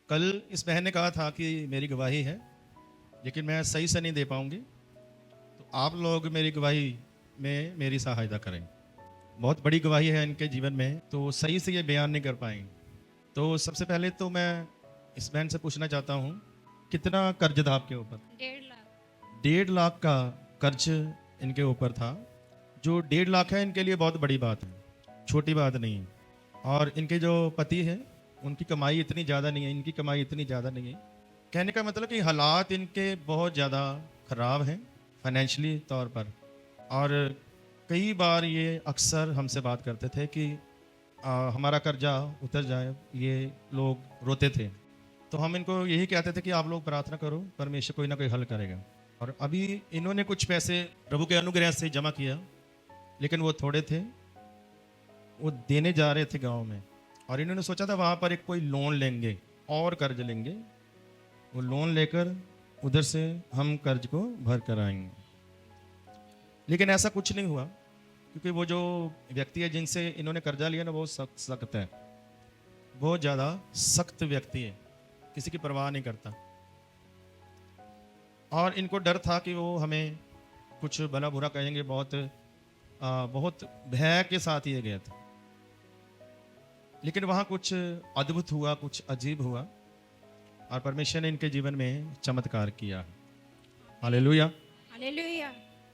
कल इस बहन ने कहा था कि मेरी गवाही है, लेकिन मैं सही से नहीं दे पाऊंगी, तो आप लोग मेरी गवाही में मेरी सहायता करें। बहुत बड़ी गवाही है इनके जीवन में, तो सही से ये बयान नहीं कर पाएंगे। तो सबसे पहले तो मैं इस बहन से पूछना चाहता हूँ, कितना कर्ज था आपके ऊपर? 1.5 लाख। 1.5 लाख का कर्ज इनके ऊपर था। जो 1.5 लाख है इनके लिए बहुत बड़ी बात है, छोटी बात नहीं है। और इनके जो पति है उनकी कमाई इतनी ज़्यादा नहीं है, इनकी कमाई इतनी ज़्यादा नहीं है। कहने का मतलब कि हालात इनके बहुत ज़्यादा ख़राब हैं फाइनेंशियली तौर पर। और कई बार ये अक्सर हमसे बात करते थे कि हमारा कर्जा उतर जाए, ये लोग रोते थे। तो हम इनको यही कहते थे कि आप लोग प्रार्थना करो, परमेश्वर कोई ना कोई हल करेगा। और अभी इन्होंने कुछ पैसे प्रभु के अनुग्रह से जमा किया, लेकिन वो थोड़े थे, वो देने जा रहे थे गांव में। और इन्होंने सोचा था वहाँ पर एक कोई लोन लेंगे और कर्ज लेंगे, वो लोन लेकर उधर से हम कर्ज को भर कर आएंगे। लेकिन ऐसा कुछ नहीं हुआ, क्योंकि वो जो व्यक्ति है जिनसे इन्होंने कर्जा लिया ना, वो सख्त है, बहुत ज़्यादा सख्त व्यक्ति है, किसी की परवाह नहीं करता। और इनको डर था कि वो हमें कुछ भला बुरा कहेंगे, बहुत भय के साथ ये गए थे। लेकिन वहाँ कुछ अद्भुत हुआ, कुछ अजीब हुआ, और परमेश्वर ने इनके जीवन में चमत्कार किया। हालेलुया। हालेलुया।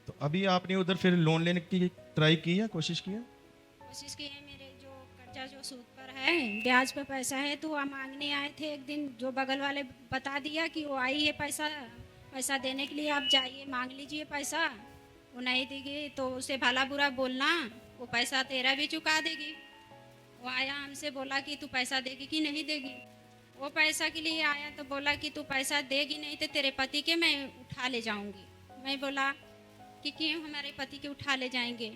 तो अभी आपने उधर फिर लोन लेने की ट्राई की है, कोशिश की है? कोशिश की है। मेरे जो कर्जा जो सूद पर है, ब्याज पे पैसा है, तो वहाँ मांगने आए थे एक दिन। जो बगल वाले बता दिया कि वो आई है पैसा देने के लिए, आप जाइए मांग लीजिए पैसा। वो नहीं देगी तो उसे भला बुरा बोलना, वो पैसा तेरा भी चुका देगी। वो आया हमसे बोला कि तू पैसा देगी कि नहीं देगी। वो पैसा के लिए आया तो बोला कि तू पैसा देगी नहीं तो तेरे पति के मैं उठा ले जाऊंगी। मैं बोला कि क्यों हमारे पति के उठा ले जाएंगे?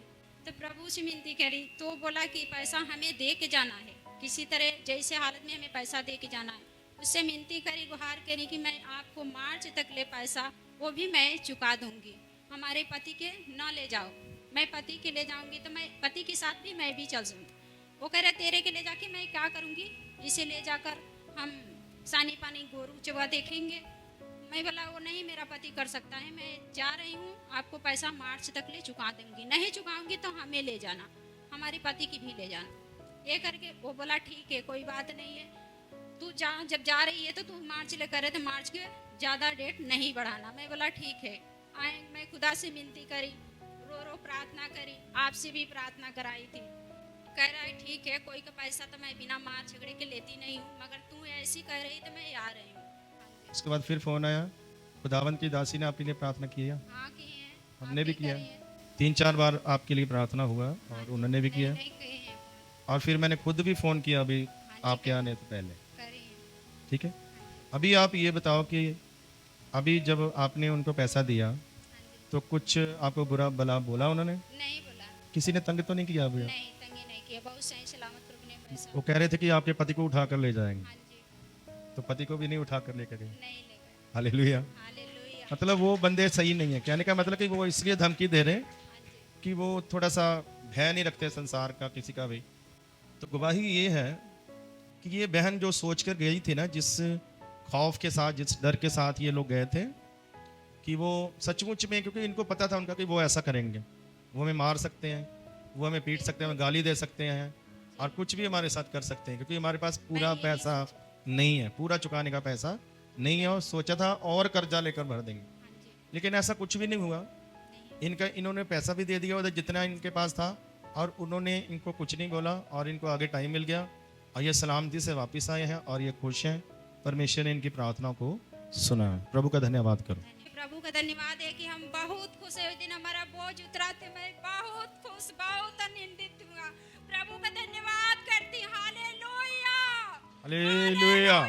तो प्रभु से विनती करी, तो बोला कि पैसा हमें दे के जाना है, किसी तरह जैसे हालत में हमें पैसा दे के जाना है। उससे विनती करी, गुहार करी कि मैं आपको मार्च तक ले पैसा वो भी मैं चुका दूंगी, हमारे पति के ना ले जाओ। मैं पति के ले जाऊंगी तो मैं पति के साथ भी मैं भी चल जाऊंगी। वो कह रहे तेरे के ले जाके मैं क्या करूंगी, इसे ले जाकर हम सानी पानी गोरू चुवा देखेंगे। मैं बोला वो नहीं, मेरा पति कर सकता है, मैं जा रही हूँ, आपको पैसा मार्च तक ले चुका दूंगी, नहीं चुकाऊंगी तो हमें ले जाना, हमारे पति की भी ले जाना। ये करके वो बोला ठीक है, कोई बात नहीं है, तू जा, जब जा रही है तो तू मार्च ले कर रहे थे, मार्च के ज़्यादा डेट नहीं बढ़ाना। मैं बोला ठीक है। आए, मैं खुदा से विनती करी, रो रो प्रार्थना करी, आपसे भी प्रार्थना कराई थी। कह रहा है ठीक है, कोई का पैसा तो मैं बिना मार झगड़े के लेती नहीं हूँ, मगर तू ऐसी कह रही तो मैं आ रही हूँ। उसके बाद फिर फोन आया, खुदावंत की दासी ने आपके लिए प्रार्थना की है? हाँ की है, हमने भी किया, 3-4 बार आपके लिए प्रार्थना हुआ और उन्होंने भी किया। और फिर मैंने खुद भी फ़ोन किया अभी आपके आने से पहले। ठीक है, अभी आप ये बताओ कि अभी जब आपने उनको पैसा दिया तो कुछ आपको बुरा भला बोला उन्होंने? नहीं बोला। किसी ने तंग तो नहीं किया भैया? नहीं, तंगे नहीं किया, बहुत सही सलामत प्रभु ने पैसा। वो कह रहे थे कि आपके पति को उठा कर ले जाएंगे, हाँ जी, तो पति को भी नहीं उठा कर लेकर गए। नहीं ले गए। हालेलुया। हालेलुया। मतलब वो बंदे सही नहीं है, कहने का मतलब कि वो इसलिए धमकी दे रहे हैं हाँ जी, कि वो थोड़ा सा भय नहीं रखते संसार का, किसी का भी। तो गवाही ये है कि ये बहन जो सोच कर गई थी ना, जिस खौफ के साथ, जिस डर के साथ ये लोग गए थे, कि वो सचमुच में, क्योंकि इनको पता था उनका कि वो ऐसा करेंगे, वो हमें मार सकते हैं, वो हमें पीट सकते हैं, हमें गाली दे सकते हैं, और कुछ भी हमारे साथ कर सकते हैं, क्योंकि हमारे पास पूरा पैसा नहीं है, पूरा चुकाने का पैसा नहीं है। और सोचा था और कर्जा लेकर भर देंगे, हाँ जी, लेकिन ऐसा कुछ भी नहीं हुआ। इन्होंने पैसा भी दे दिया उधर जितना इनके पास था, और उन्होंने इनको कुछ नहीं बोला, और इनको आगे टाइम मिल गया, और ये सलामती से वापस आए हैं, और ये खुश हैं। परमेश्वर ने इनकी प्रार्थनाओं को सुना। प्रभु का धन्यवाद करो। प्रभु का धन्यवाद है कि हम बहुत खुश है। उस दिन हमारा बोझ उतरा थे, मैं बहुत खुश, बहुत आनंदित हुआ। प्रभु का धन्यवाद करती। Hallelujah, hallelujah.